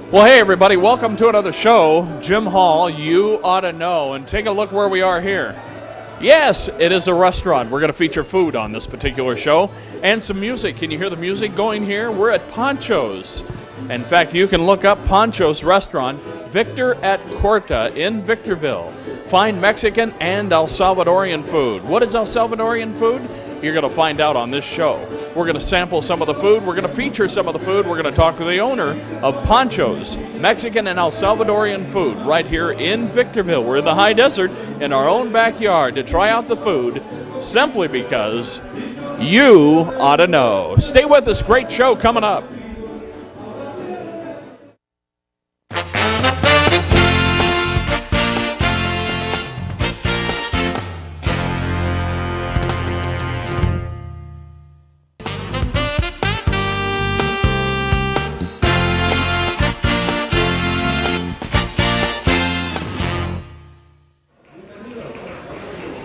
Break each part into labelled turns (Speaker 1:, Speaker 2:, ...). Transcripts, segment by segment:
Speaker 1: Well, hey everybody, welcome to another show, Jim Hall, You Oughta Know, and take a look where we are here. Yes, it is a restaurant. We're going to feature food on this particular show, and some music. Can you hear the music going here? We're at Pancho'S. In fact, you can look up Pancho'S restaurant, Victor at Corta in Victorville. Find Mexican and El Salvadorian food. What is El Salvadorian food? You're going to find out on this show. We're going to sample some of the food. We're going to feature some of the food. We're going to talk to the owner of Pancho'S, Mexican and El Salvadorian food, right here in Victorville. We're in the high desert in our own backyard to try out the food simply because you ought to know. Stay with us. Great show coming up.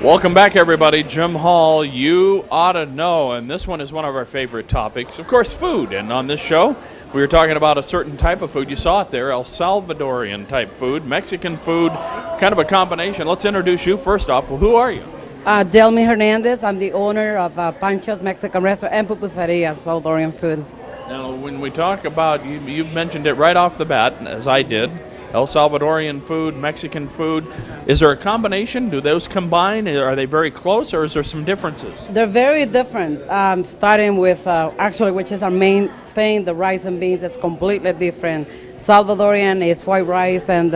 Speaker 1: Welcome back, everybody. Jim Hall, You Oughta Know, and this one is one of our favorite topics, of course, food. And on this show, we were talking about a certain type of food. You saw it there, El Salvadorian type food, Mexican food, kind of a combination. Let's introduce you first off. Well, who are you?
Speaker 2: Delmy Hernandez. I'm the owner of Pancho'S Mexican Restaurant and Pupuseria, Salvadorian food.
Speaker 1: Now, when we talk about, you mentioned it right off the bat, as I did, El Salvadorian food, Mexican food. Is there a combination? Do those combine? Are they very close, or is there some differences?
Speaker 2: They're very different. Starting with, actually, which is our main thing, the rice and beans is completely different. Salvadorian is white rice and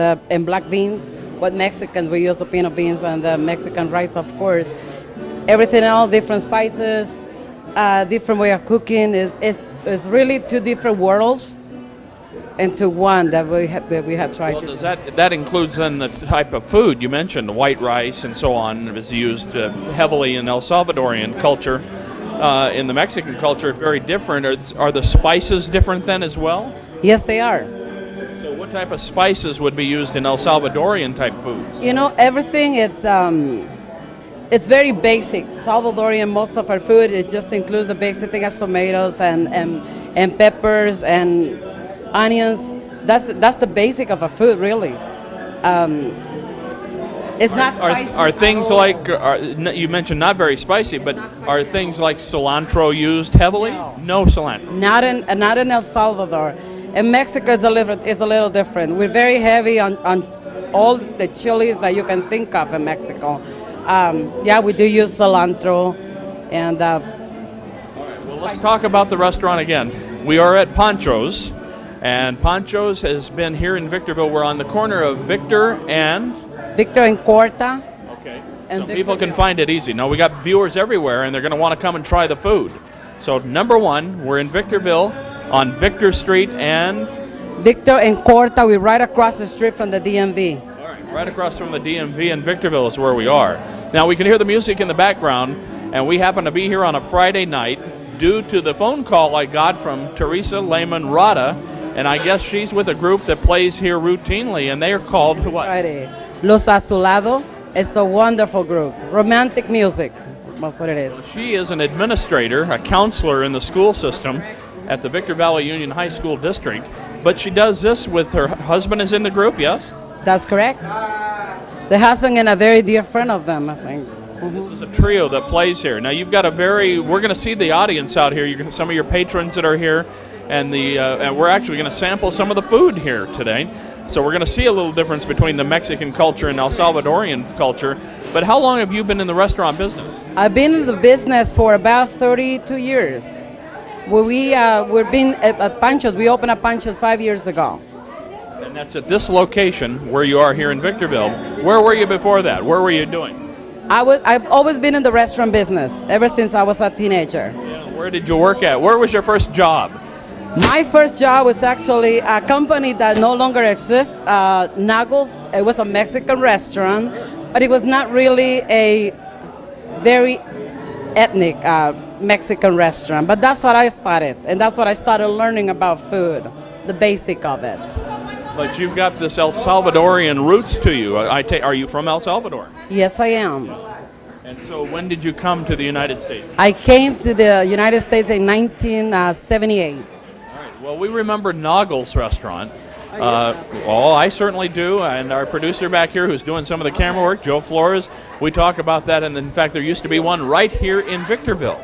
Speaker 2: black beans. With Mexicans, we use the peanut beans and the Mexican rice, of course. Everything else, different spices, different way of cooking. Is really two different worlds into one that we have tried.
Speaker 1: Well, that includes then the type of food you mentioned, white rice and so on is used heavily in El Salvadorian culture. In the Mexican culture, very different. Are the spices different then as well?
Speaker 2: Yes, they are.
Speaker 1: So what type of spices would be used in El Salvadorian type foods?
Speaker 2: You know, everything it's very basic. Salvadorian, most of our food, it just includes the basic thing as tomatoes and peppers and onions. That's the basic of a food, really. It's not spicy.
Speaker 1: Are things like you mentioned not very spicy, but are things like cilantro used heavily? No cilantro.
Speaker 2: Not in El Salvador. In Mexico, it's a little different. We're very heavy on all the chilies that you can think of in Mexico. Yeah, we do use cilantro and.
Speaker 1: All right. Well, let's talk about the restaurant again. We are at Pancho'S. And Pancho'S has been here in Victorville. We're on the corner of Victor and
Speaker 2: Corta.
Speaker 1: Okay. And so people can find it easy. Now, we got viewers everywhere, and they're going to want to come and try the food. So, number one, we're in Victorville on Victor Street and
Speaker 2: Victor and Corta. We're right across the street from the DMV.
Speaker 1: All right, right across from the DMV in Victorville is where we are. Now, we can hear the music in the background, and we happen to be here on a Friday night due to the phone call I got from Teresa Lehman Rada. And I guess she's with a group that plays here routinely, and they are called what?
Speaker 2: Friday. Los Azulados. It's a wonderful group. Romantic music. That's what it is.
Speaker 1: Well, she is an administrator, a counselor in the school system at the Victor Valley Union High School District. But she does this with her husband is in the group, yes?
Speaker 2: That's correct. The husband and a very dear friend of them, I think.
Speaker 1: This is a trio that plays here. Now, you've got we're going to see the audience out here. Some of your patrons that are here. And we're actually going to sample some of the food here today. So we're going to see a little difference between the Mexican culture and El Salvadorian culture. But how long have you been in the restaurant business?
Speaker 2: I've been in the business for about 32 years. We've been at Pancho's. We opened up Pancho's 5 years ago.
Speaker 1: And that's at this location where you are here in Victorville. Where were you before that? Where were you doing?
Speaker 2: I've always been in the restaurant business ever since I was a teenager.
Speaker 1: Yeah, where did you work at? Where was your first job?
Speaker 2: My first job was actually a company that no longer exists, Naggles. It was a Mexican restaurant, but it was not really a very ethnic Mexican restaurant. But that's what I started, and that's what I started learning about food, the basic of it.
Speaker 1: But you've got this El Salvadorian roots to you. Are you from El Salvador?
Speaker 2: Yes, I am.
Speaker 1: And so when did you come to the United States?
Speaker 2: I came to the United States in 1978.
Speaker 1: All right. Well, we remember Naggles Restaurant. Well, I certainly do, and our producer back here who's doing some of the camera work, Joe Flores, we talk about that, and in fact there used to be one right here in Victorville,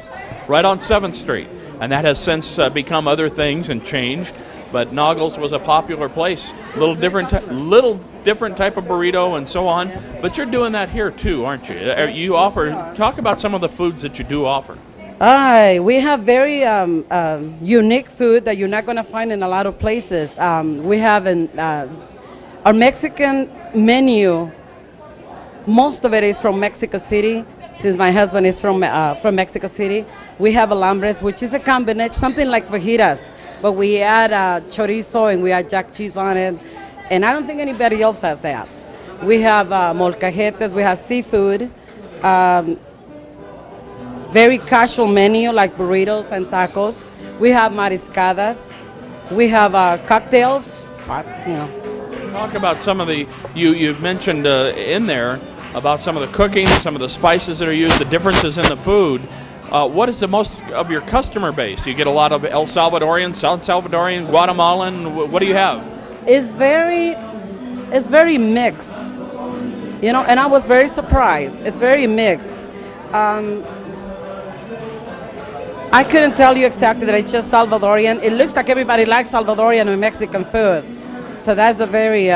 Speaker 1: right on 7th Street, and that has since become other things and changed, but Naggles was a popular place, little different type of burrito and so on, but you're doing that here too, aren't you? You offer, talk about some of the foods that you do offer.
Speaker 2: We have very unique food that you're not going to find in a lot of places. We have our Mexican menu. Most of it is from Mexico City, since my husband is from Mexico City. We have alambres, which is a combination, something like fajitas, but we add chorizo and we add jack cheese on it, and I don't think anybody else has that. We have molcajetes, we have seafood. Very casual menu like burritos and tacos. We have mariscadas. We have cocktails.
Speaker 1: Talk about some of the, you've mentioned in there about some of the cooking, some of the spices that are used, the differences in the food. What is the most of your customer base? You get a lot of El Salvadorian, South Salvadorian, Guatemalan. What do you have?
Speaker 2: It's very mixed, and I was very surprised. It's very mixed. I couldn't tell you exactly that it's just Salvadorian. It looks like everybody likes Salvadorian and Mexican foods. So that's a very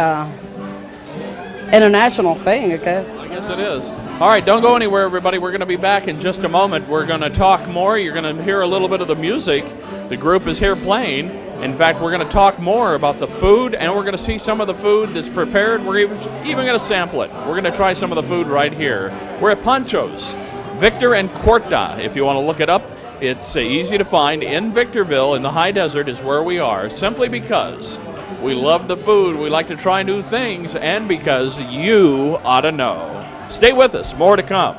Speaker 2: international thing, I guess.
Speaker 1: I guess it is. All right, don't go anywhere, everybody. We're going to be back in just a moment. We're going to talk more. You're going to hear a little bit of the music. The group is here playing. In fact, we're going to talk more about the food, and we're going to see some of the food that's prepared. We're even going to sample it. We're going to try some of the food right here. We're at Pancho's, Victor and Corta, if you want to look it up. It's easy to find in Victorville in the high desert is where we are, simply because we love the food, we like to try new things, and because you ought to know. Stay with us, more to come.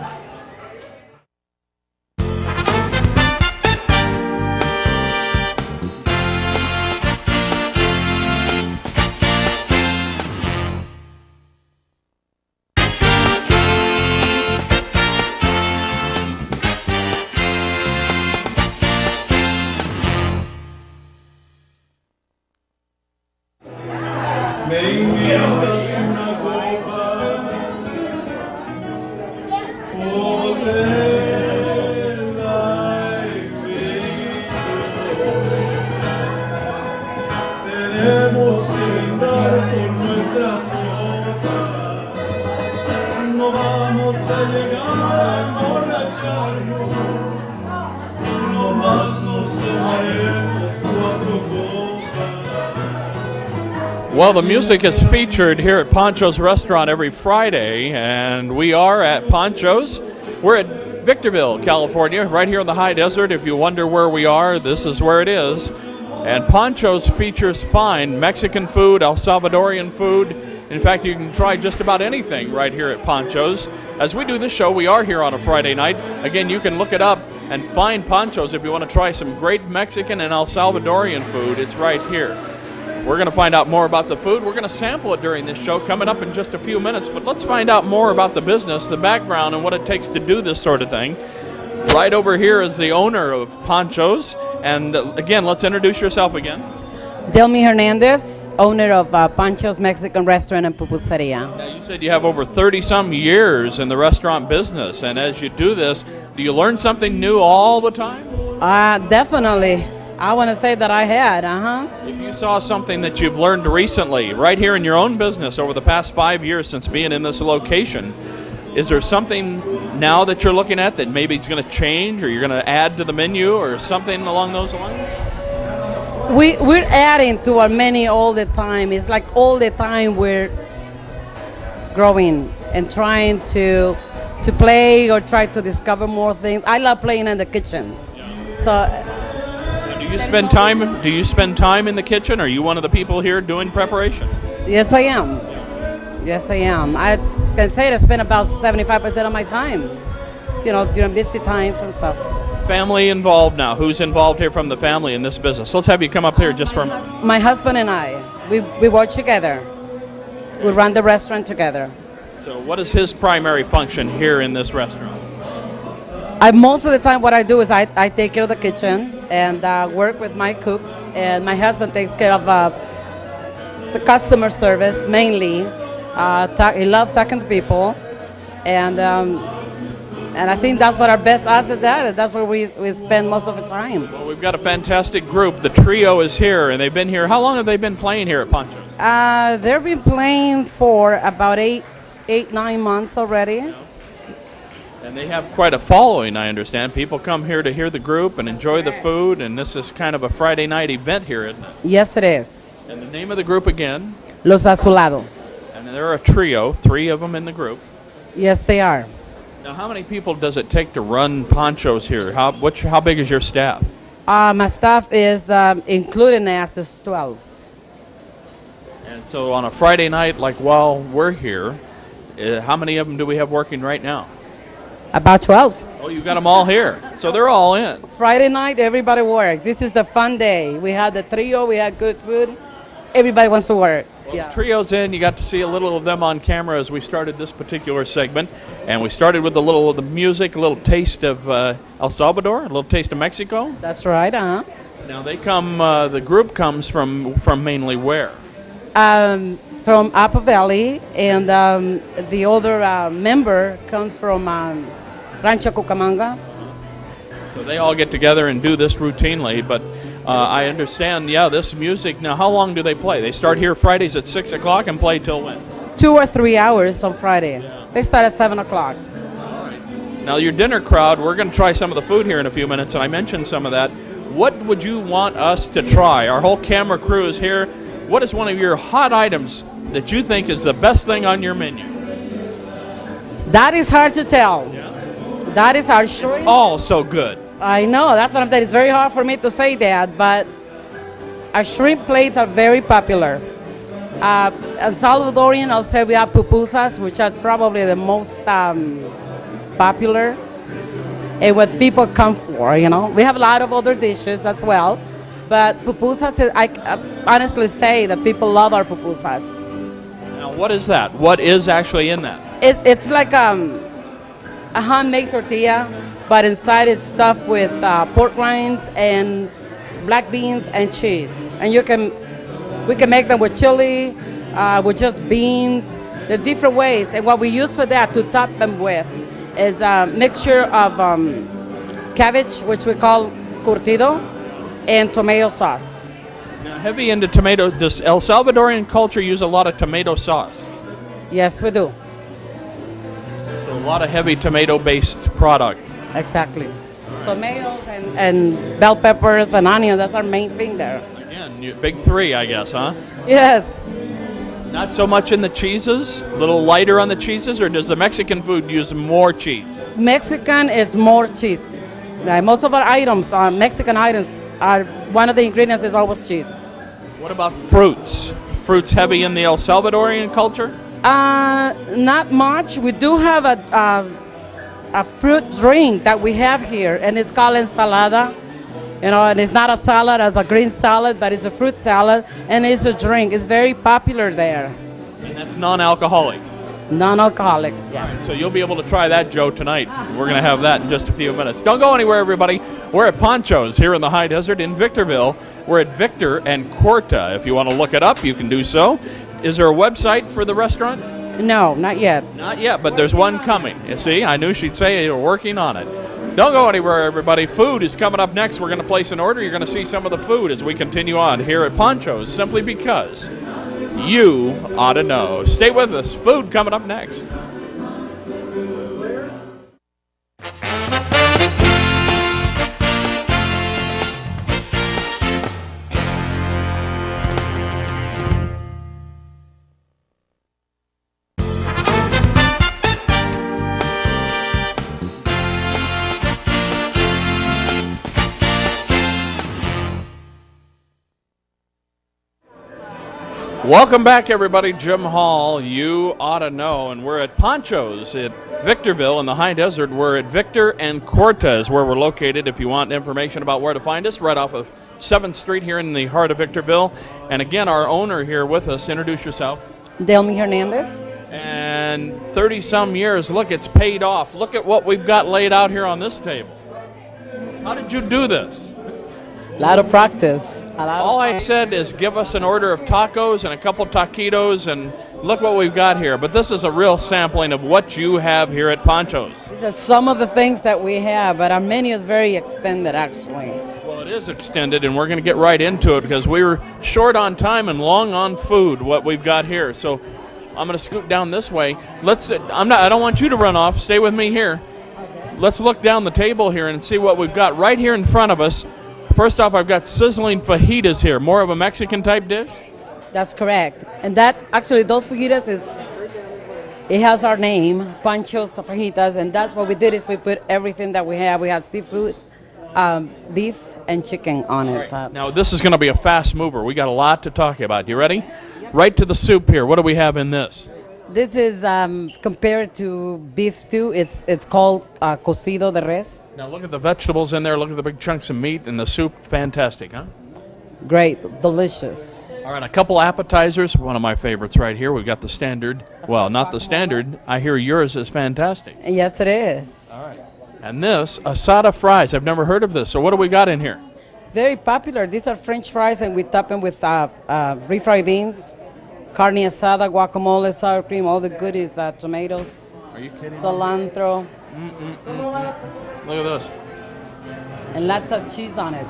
Speaker 1: Well, the music is featured here at Pancho's Restaurant every Friday, and we are at Pancho's. We're at Victorville, California, right here in the high desert. If you wonder where we are, this is where it is. And Pancho's features fine Mexican food, El Salvadorian food. In fact, you can try just about anything right here at Pancho's. As we do this show, we are here on a Friday night. Again, you can look it up and find Pancho's if you want to try some great Mexican and El Salvadorian food. It's right here. We're going to find out more about the food. We're going to sample it during this show coming up in just a few minutes. But let's find out more about the business, the background, and what it takes to do this sort of thing. Right over here is the owner of Pancho's. And again, let's introduce yourself again.
Speaker 2: Delmi Hernandez, owner of Pancho's Mexican Restaurant and Pupuseria.
Speaker 1: Now, you said you have over 30-some years in the restaurant business. And as you do this, do you learn something new all the time?
Speaker 2: Definitely. I want to say that I had,
Speaker 1: If you saw something that you've learned recently, right here in your own business over the past 5 years since being in this location, Is there something now that you're looking at that maybe it's going to change, or you're going to add to the menu, or something along those lines?
Speaker 2: We're adding to our menu all the time. It's like all the time we're growing and trying to play or try to discover more things. I love playing in the kitchen. So
Speaker 1: do you spend time? Do you spend time in the kitchen? Are you one of the people here doing preparation?
Speaker 2: yes, I am. Yes, I am. I can say I spend about 75% of my time, during busy times and stuff.
Speaker 1: Family involved now. Who's involved here from the family in this business? Let's have you come up here just for a minute.
Speaker 2: My husband and I, we work together. We run the restaurant together.
Speaker 1: So what is his primary function here in this restaurant?
Speaker 2: Most of the time what I do is I take care of the kitchen and work with my cooks, and my husband takes care of the customer service mainly. He loves talking to people, and I think that's what our best asset is. That's where we spend most of the time.
Speaker 1: Well, we've got a fantastic group. The trio is here, and they've been here. How long have they been playing here at Pancho'S?
Speaker 2: They've been playing for about 9 months already.
Speaker 1: And they have quite a following, I understand. People come here to hear the group and enjoy the food, and this is kind of a Friday night event here, isn't it?
Speaker 2: Yes, it is.
Speaker 1: And the name of the group again?
Speaker 2: Los Azulados.
Speaker 1: And they're a trio, 3 of them in the group.
Speaker 2: Yes, they are.
Speaker 1: Now, how many people does it take to run Pancho'S here? How big is your staff?
Speaker 2: My staff is, including us, is 12.
Speaker 1: And so on a Friday night, like while we're here, how many of them do we have working right now?
Speaker 2: About 12.
Speaker 1: Oh, you've got them all here. So they're all in.
Speaker 2: Friday night, everybody works. This is the fun day. We had the trio, we had good food. Everybody wants to work.
Speaker 1: Well, the trio's in. You got to see a little of them on camera as we started this particular segment. And we started with a little of the music, a little taste of El Salvador, a little taste of Mexico.
Speaker 2: That's right, uh-huh.
Speaker 1: Now they come, the group comes from mainly where?
Speaker 2: From Apple Valley, and the other member comes from Rancho Cucamonga.
Speaker 1: So they all get together and do this routinely, but I understand, this music. Now, how long do they play? They start here Fridays at 6 o'clock and play till when?
Speaker 2: 2 or 3 hours on Friday. Yeah. They start at 7 o'clock.
Speaker 1: All right. Now, your dinner crowd, we're going to try some of the food here in a few minutes, and I mentioned some of that. What would you want us to try? Our whole camera crew is here. What is one of your hot items that you think is the best thing on your menu?
Speaker 2: That is hard to tell.
Speaker 1: Yeah.
Speaker 2: That is hard.
Speaker 1: It's all so good.
Speaker 2: I know, that's what I'm saying. It's very hard for me to say that, but our shrimp plates are very popular. As Salvadorian, I'll say we have pupusas, which are probably the most popular and what people come for, We have a lot of other dishes as well, but pupusas, I honestly say that people love our pupusas.
Speaker 1: Now, what is that? What is actually in that?
Speaker 2: It's like a handmade tortilla, but inside it's stuffed with pork rinds and black beans and cheese. And we can make them with chili, with just beans, the different ways. And what we use for that to top them with is a mixture of cabbage, which we call curtido, and tomato sauce.
Speaker 1: Now, heavy into tomato. Does El Salvadorian culture use a lot of tomato sauce?
Speaker 2: Yes, we do.
Speaker 1: So a lot of heavy tomato-based product.
Speaker 2: Exactly. Tomatoes and bell peppers and onions, that's our main thing there.
Speaker 1: Again, big 3, I guess, huh?
Speaker 2: Yes.
Speaker 1: Not so much in the cheeses? A little lighter on the cheeses, or does the Mexican food use more cheese?
Speaker 2: Mexican is more cheese. Most of our items, Mexican items, are one of the ingredients is always cheese.
Speaker 1: What about fruits? Fruits heavy in the El Salvadorian culture?
Speaker 2: Not much. We do have a fruit drink that we have here, and it's called ensalada. And it's not a salad, it's a green salad, but it's a fruit salad, and it's a drink. It's very popular there.
Speaker 1: And that's non-alcoholic?
Speaker 2: Non-alcoholic, yeah.
Speaker 1: All right, so you'll be able to try that, Joe, tonight. We're going to have that in just a few minutes. Don't go anywhere, everybody. We're at Pancho'S here in the High Desert in Victorville. We're at Victor and Corta. If you want to look it up, you can do so. Is there a website for the restaurant?
Speaker 2: No, not yet.
Speaker 1: Not yet, but there's one coming. You see, I knew she'd say you're working on it. Don't go anywhere, everybody. Food is coming up next. We're going to place an order. You're going to see some of the food as we continue on here at Pancho'S, simply because you ought to know. Stay with us. Food coming up next. Welcome back, everybody. Jim Hall, you ought to know, and we're at Pancho'S at Victorville in the High Desert. We're at Victor and Cortez, where we're located. If you want information about where to find us, right off of 7th Street here in the heart of Victorville. And again, our owner here with us. Introduce yourself.
Speaker 2: Delmy Hernandez.
Speaker 1: And 30-some years, look, it's paid off. Look at what we've got laid out here on this table. How did you do this?
Speaker 2: A lot of practice.
Speaker 1: All I said is give us an order of tacos and a couple taquitos, and look what we've got here. But this is a real sampling of what you have here at Pancho'S.
Speaker 2: These are some of the things that we have, but our menu is very extended, actually.
Speaker 1: Well, it is extended, and we're going to get right into it because we were short on time and long on food, what we've got here. So I'm going to scoot down this way. I don't want you to run off. Stay with me here. Okay. Let's look down the table here and see what we've got right here in front of us. First off, I've got sizzling fajitas here. More of a Mexican type dish?
Speaker 2: That's correct. And that, actually, those fajitas it has our name, Pancho'S fajitas, and that's what we did is we put everything that we have. We have seafood, beef, and chicken on it.
Speaker 1: Right. Now, this is going to be a fast mover. We got a lot to talk about. You ready? Yep. Right to the soup here. What do we have in this?
Speaker 2: This is compared to beef stew. It's called cocido de res.
Speaker 1: Now look at the vegetables in there. Look at the big chunks of meat and the soup. Fantastic, huh?
Speaker 2: Great, delicious.
Speaker 1: All right, a couple appetizers. One of my favorites right here. We've got the standard. Well, not the standard. I hear yours is fantastic.
Speaker 2: Yes, it is.
Speaker 1: All right. And this, asada fries. I've never heard of this. So what do we got in here?
Speaker 2: Very popular. These are French fries, and we top them with refried beans, carne asada, guacamole, sour cream, all the goodies, tomatoes.
Speaker 1: Are you kidding?
Speaker 2: Cilantro.
Speaker 1: Look at this.
Speaker 2: And lots of cheese on it.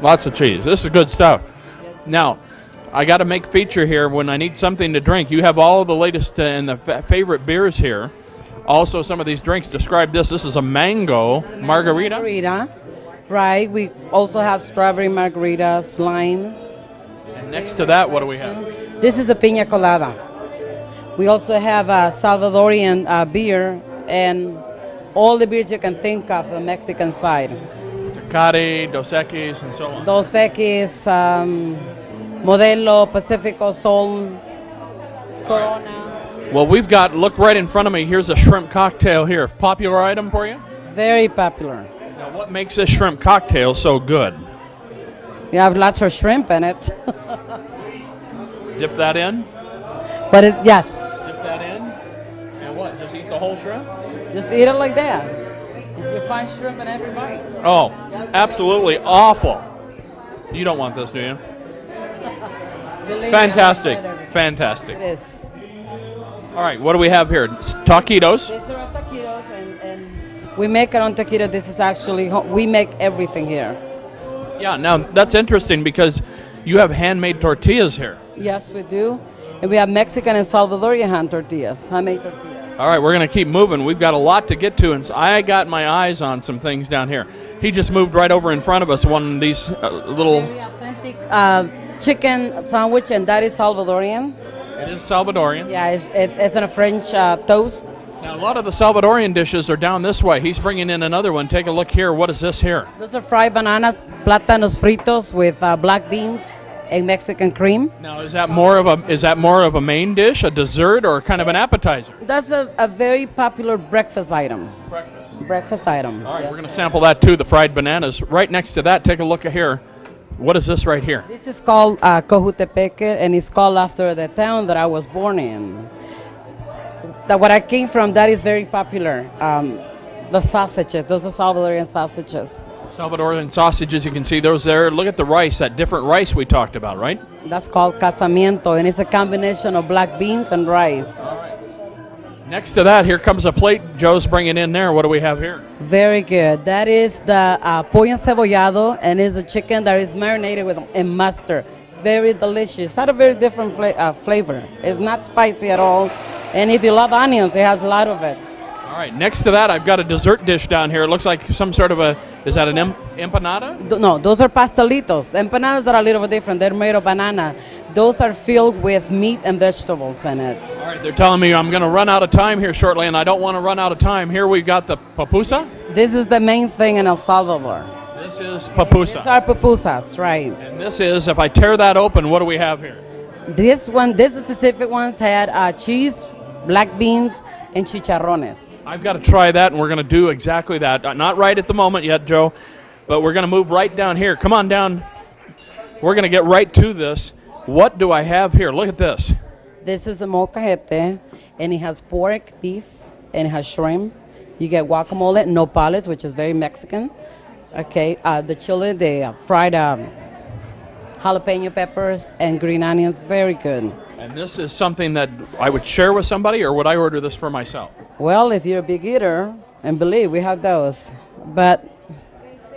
Speaker 1: Lots of cheese. This is good stuff. Now, I got to make feature here when I need something to drink. You have all of the latest and the favorite beers here. Also, some of these drinks. Describe this. This is a mango margarita.
Speaker 2: Margarita, right. We also have strawberry margarita, lime.
Speaker 1: And next to that, what do we have?
Speaker 2: This is a piña colada. We also have a Salvadorian beer and all the beers you can think of, the Mexican side.
Speaker 1: Tecate, Dos Equis, and so on.
Speaker 2: Dos Equis, Modelo, Pacifico, Sol, Corona.
Speaker 1: Well, we've got, look right in front of me, here's a shrimp cocktail here. Popular item for you?
Speaker 2: Very popular.
Speaker 1: Now, what makes this shrimp cocktail so good?
Speaker 2: You have lots of shrimp in it.
Speaker 1: Dip that in?
Speaker 2: But yes.
Speaker 1: Dip that in? And what, just eat the whole shrimp?
Speaker 2: Just eat it like that. You find shrimp in every bite.
Speaker 1: Oh, absolutely awful. You don't want this, do you? Fantastic. Fantastic.
Speaker 2: It is.
Speaker 1: All right, what do we have here? Taquitos.
Speaker 2: These are taquitos, and we make our own taquito. This is actually, we make everything here.
Speaker 1: Yeah, now that's interesting because you have handmade tortillas here.
Speaker 2: Yes, we do. And we have Mexican and Salvadorian hand tortillas, handmade tortillas.
Speaker 1: All right, we're going to keep moving. We've got a lot to get to, and so I got my eyes on some things down here. He just moved right over in front of us, one of these little...
Speaker 2: Very authentic chicken sandwich, and that is Salvadorian.
Speaker 1: It is Salvadorian.
Speaker 2: Yeah, it's in a French toast.
Speaker 1: Now, a lot of the Salvadorian dishes are down this way. He's bringing in another one. Take a look here. What is this here?
Speaker 2: Those are fried bananas, plátanos fritos with black beans and Mexican cream.
Speaker 1: Now, is that more of a main dish, a dessert, or kind of an appetizer?
Speaker 2: That's a very popular breakfast item. Breakfast item.
Speaker 1: All right, we're going to sample that too, the fried bananas. Right next to that, take a look at here. What is this right here?
Speaker 2: This is called Cojutepeque, and it's called after the town that I was born in. That what I came from, that is very popular. The sausages, those are Salvadorian sausages.
Speaker 1: Salvadorian sausages, you can see those there. Look at the rice, that different rice we talked about, right?
Speaker 2: That's called casamiento, and it's a combination of black beans and rice.
Speaker 1: All right. Next to that, here comes a plate Joe's bringing in there. What do we have here?
Speaker 2: Very good. That is the pollo encebollado, and it's a chicken that is marinated in mustard. Very delicious. It's not a very different flavor. It's not spicy at all. And if you love onions, it has a lot of it.
Speaker 1: All right, next to that, I've got a dessert dish down here. It looks like some sort of is that an empanada?
Speaker 2: No, those are pastelitos. Empanadas are a little bit different. They're made of banana. Those are filled with meat and vegetables in it.
Speaker 1: All right, they're telling me I'm going to run out of time here shortly, and I don't want to run out of time. Here we've got the pupusa.
Speaker 2: This is the main thing in El Salvador.
Speaker 1: This is pupusa.
Speaker 2: These are pupusas, right.
Speaker 1: And this is, if I tear that open, what do we have here?
Speaker 2: This specific ones had cheese, black beans, and chicharrones.
Speaker 1: I've got to try that, and we're going to do exactly that. Not right at the moment yet, Joe, but we're going to move right down here. Come on down. We're going to get right to this. What do I have here? Look at this.
Speaker 2: This is a molcajete, and it has pork, beef, and it has shrimp. You get guacamole, nopales, which is very Mexican. Okay, the chili, the fried jalapeno peppers, and green onions, very good.
Speaker 1: And this is something that I would share with somebody, or would I order this for myself?
Speaker 2: Well, if you're a big eater, and believe we have those, but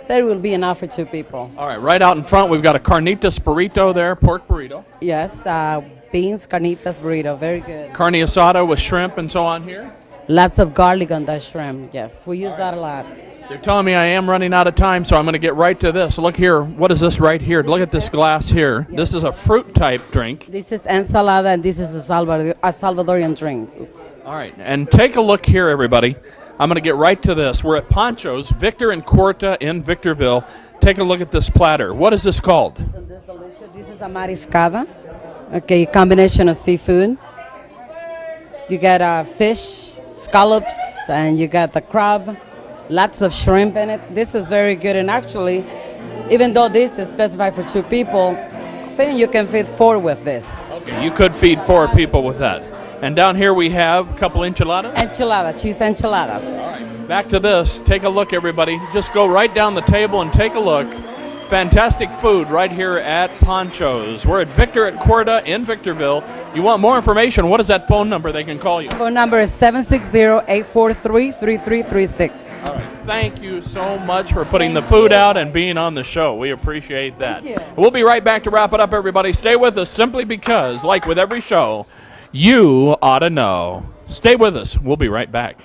Speaker 2: there will be enough for 2 people.
Speaker 1: All right out in front, we've got a carnitas burrito there, pork burrito.
Speaker 2: Yes, beans, carnitas burrito, very good.
Speaker 1: Carne asada with shrimp and so on here.
Speaker 2: Lots of garlic on that shrimp, yes. We use that a lot.
Speaker 1: They're telling me I am running out of time, so I'm going to get right to this. Look here. What is this right here? Look at this glass here. Yes. This is a fruit-type drink.
Speaker 2: This is ensalada, and this is a Salvadorian drink. Oops.
Speaker 1: All right, and take a look here, everybody. I'm going to get right to this. We're at Pancho's, Victor and Cuarta in Victorville. Take a look at this platter. What is this called?
Speaker 2: This is delicious. This is a mariscada, okay, combination of seafood. You got fish, scallops, and you got the crab. Lots of shrimp in it. This is very good, and actually, even though this is specified for 2 people, I think you can feed 4 with this.
Speaker 1: Okay, you could feed 4 people with that. And down here we have a couple enchiladas.
Speaker 2: Cheese enchiladas.
Speaker 1: All right, back to this. Take a look, everybody. Just go right down the table and take a look. Fantastic food right here at Pancho's. We're at Victor at Cuarta in Victorville. You want more information? What is that phone number they can call you?
Speaker 2: Phone number is 760-843-3336.
Speaker 1: All right. Thank you so much for putting the food out and being on the show. We appreciate that.
Speaker 2: Thank you.
Speaker 1: We'll be right back to wrap it up, everybody. Stay with us simply because, like with every show, you ought to know. Stay with us. We'll be right back.